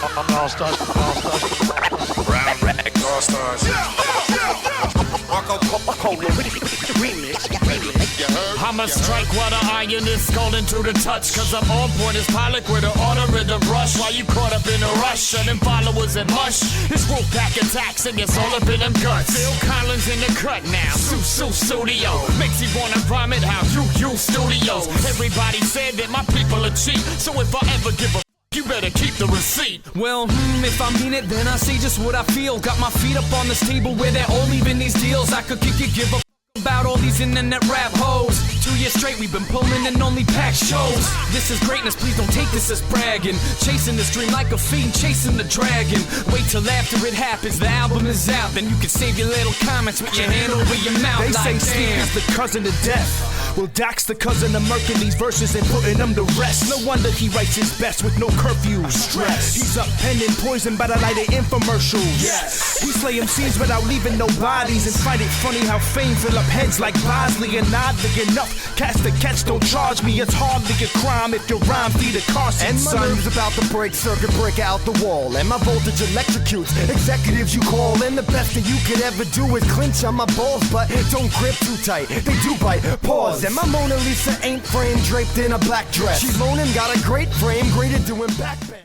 All stars. Brown rag, all stars. I'ma strike while the iron is scalding through the touch. Cause I'm on point as pilot with an order in the rush. While you caught up in a rush, and them followers and mush. This wolf pack attacks and it's all up in them guts. Phil Collins in the cut now, Sue Studio. Makes you wanna vomit how you studios. Everybody said that my people are cheap, so if I ever give a you better keep the receipt. Well, if I mean it, then I say just what I feel. Got my feet up on this table where they're all leaving these deals. I could give a about all these internet rap hoes. 2 years straight we've been pulling and only packed shows. This is greatness, please don't take this as bragging. Chasing this dream like a fiend, chasing the dragon. Wait till after it happens, the album is out. Then you can save your little comments with your hand over your mouth. They like, say sleep is the cousin of death. Well, Doc's the cousin of murking these verses and putting them to rest. No wonder he writes his best with no curfews. Stress. He's up penning poison by the light of infomercials. Yes. We slay MCs without leaving no bodies and find it funny how fame fill up heads like Bosley and oddly enough. Cast the catch, don't charge me. It's hardly a crime if your rhyme feed a car seat, and my son. nerves about to break, circuit break out the wall, and my voltage electrocutes executives you call. And the best that you could ever do is clinch on my balls, but don't grip too tight. They do bite. Pause. And my Mona Lisa ain't framed, draped in a black dress. She's moaning, got a great frame, great at doing backbend.